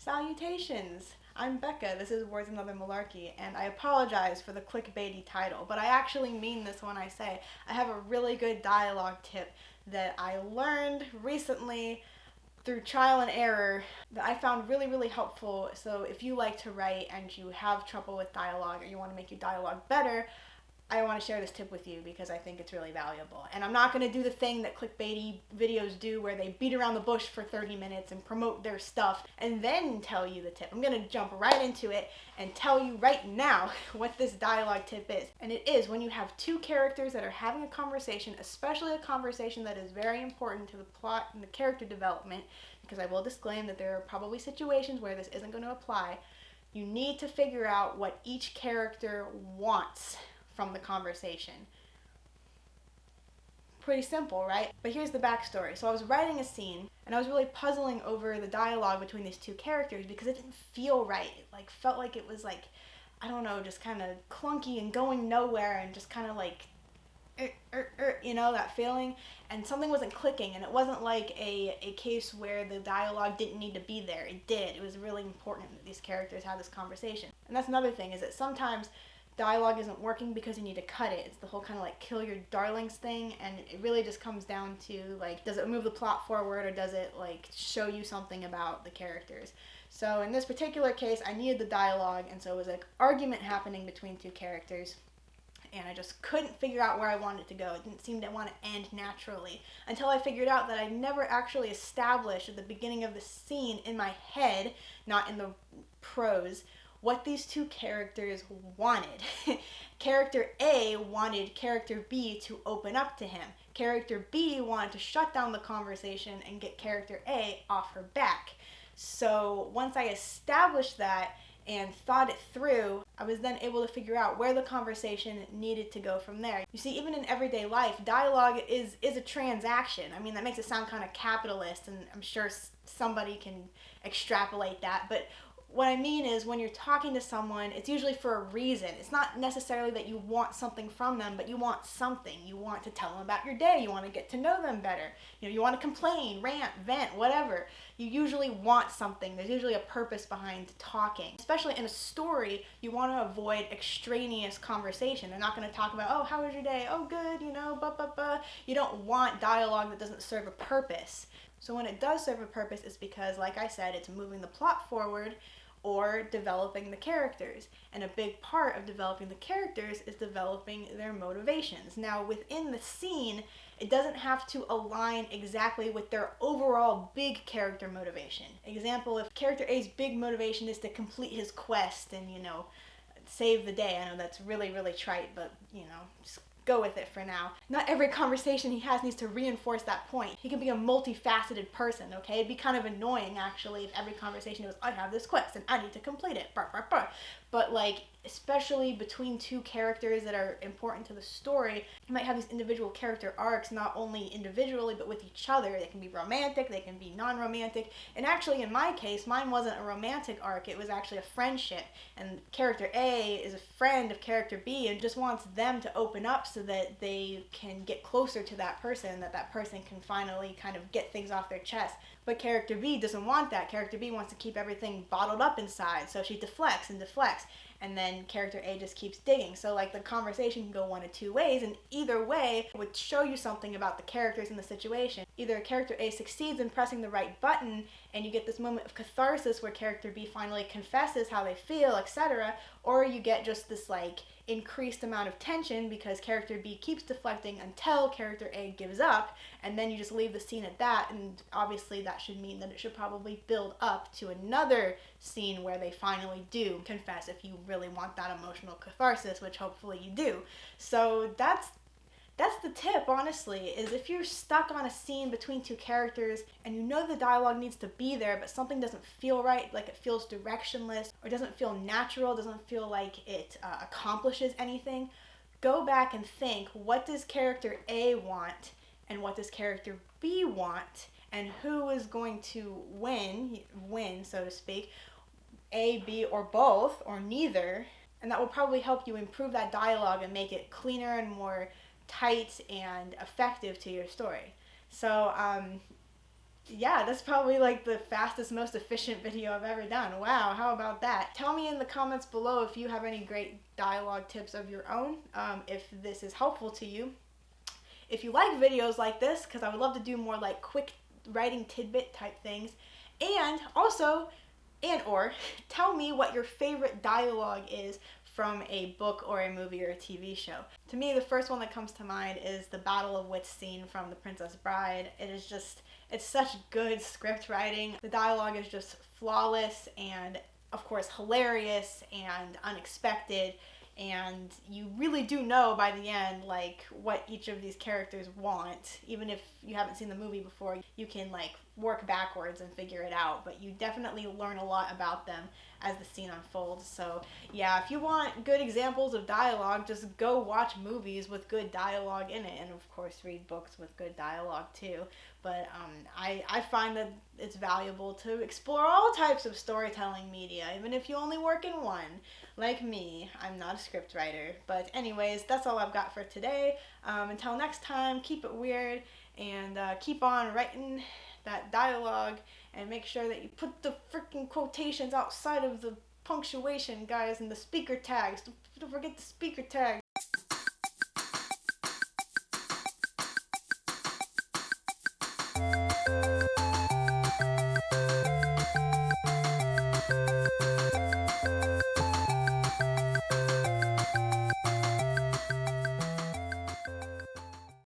Salutations! I'm Becca, this is Words Another Malarkey, and I apologize for the clickbaity title, but I actually mean this when I say I have a really good dialogue tip that I learned recently through trial and error that I found really, really helpful. So if you like to write and you have trouble with dialogue or you want to make your dialogue better, I want to share this tip with you because I think it's really valuable. And I'm not going to do the thing that clickbaity videos do where they beat around the bush for 30 minutes and promote their stuff and then tell you the tip. I'm going to jump right into it and tell you right now what this dialogue tip is. And it is when you have two characters that are having a conversation, especially a conversation that is very important to the plot and the character development, because I will disclaim that there are probably situations where this isn't going to apply. You need to figure out what each character wants from the conversation. Pretty simple, right? But here's the backstory. So I was writing a scene and I was really puzzling over the dialogue between these two characters because it didn't feel right. It felt like it was I don't know, just kind of clunky and going nowhere and just kind of that feeling, and something wasn't clicking, and it wasn't like a case where the dialogue didn't need to be there. It did. It was really important that these characters had this conversation. And that's another thing, is that sometimes dialogue isn't working because you need to cut it. It's the whole kind of kill your darlings thing, and it really just comes down to does it move the plot forward or does it show you something about the characters. So in this particular case, I needed the dialogue, and so it was argument happening between two characters, and I just couldn't figure out where I wanted it to go. It didn't seem to want to end naturally until I figured out that I never actually established at the beginning of the scene in my head, not in the prose, what these two characters wanted. Character A wanted character B to open up to him. Character B wanted to shut down the conversation and get character A off her back. So once I established that and thought it through, I was then able to figure out where the conversation needed to go from there. You see, even in everyday life, dialogue is a transaction. I mean, that makes it sound kind of capitalist, and I'm sure somebody can extrapolate that, but what I mean is, when you're talking to someone, it's usually for a reason. It's not necessarily that you want something from them, but you want something. You want to tell them about your day. You want to get to know them better. You want to complain, rant, vent, whatever. You usually want something. There's usually a purpose behind talking. Especially in a story, you want to avoid extraneous conversation. They're not going to talk about, oh, how was your day? Oh, good, blah, blah, blah. You don't want dialogue that doesn't serve a purpose. So when it does serve a purpose, it's because, like I said, it's moving the plot forward or developing the characters. And a big part of developing the characters is developing their motivations. Now, within the scene, it doesn't have to align exactly with their overall big character motivation. Example, if character A's big motivation is to complete his quest and, save the day. I know that's really, really trite, but, just go with it for now. Not every conversation he has needs to reinforce that point. He can be a multifaceted person, okay? It'd be kind of annoying, actually, if every conversation was, I have this quest and I need to complete it, But, especially between two characters that are important to the story, you might have these individual character arcs, not only individually, but with each other. They can be romantic, they can be non-romantic, and actually, in my case, mine wasn't a romantic arc, it was actually a friendship, and character A is a friend of character B and just wants them to open up so that they can get closer to that person can finally kind of get things off their chest. But character B doesn't want that. Character B wants to keep everything bottled up inside, so she deflects, and then character A just keeps digging. So the conversation can go one of two ways, and either way would show you something about the characters in the situation. Either character A succeeds in pressing the right button and you get this moment of catharsis where character B finally confesses how they feel, etc., or you get just this increased amount of tension because character B keeps deflecting until character A gives up, and then you just leave the scene at that, and obviously that should mean that it should probably build up to another scene where they finally do confess if you really want that emotional catharsis, which hopefully you do. So that's the tip, honestly, is if you're stuck on a scene between two characters and you know the dialogue needs to be there, but something doesn't feel right, it feels directionless, or doesn't feel natural, doesn't feel like it accomplishes anything, go back and think, what does character A want and what does character B want, and who is going to win, so to speak, A, B, or both, or neither, and that will probably help you improve that dialogue and make it cleaner and more tight and effective to your story. So Yeah, that's probably like the fastest, most efficient video I've ever done. Wow, how about that? Tell me in the comments below if you have any great dialogue tips of your own, if this is helpful to you. If you like videos like this, because I would love to do more like quick writing tidbit type things. And also, and or, tell me what your favorite dialogue is from a book or a movie or a TV show. To me, the first one that comes to mind is the Battle of Wits scene from The Princess Bride. It is just, it's such good script writing. The dialogue is just flawless and, of course, hilarious and unexpected. And you really do know by the end, like, what each of these characters want. Even if you haven't seen the movie before, you can, like, work backwards and figure it out. But you definitely learn a lot about them as the scene unfolds. So, yeah, if you want good examples of dialogue, just go watch movies with good dialogue in it. And, of course, read books with good dialogue, too. But I find that it's valuable to explore all types of storytelling media, even if you only work in one. Like me, I'm not a script writer. But anyways, that's all I've got for today. Until next time, keep it weird and keep on writing that dialogue and make sure that you put the freaking quotations outside of the punctuation, guys, and the speaker tags. Don't forget the speaker tags.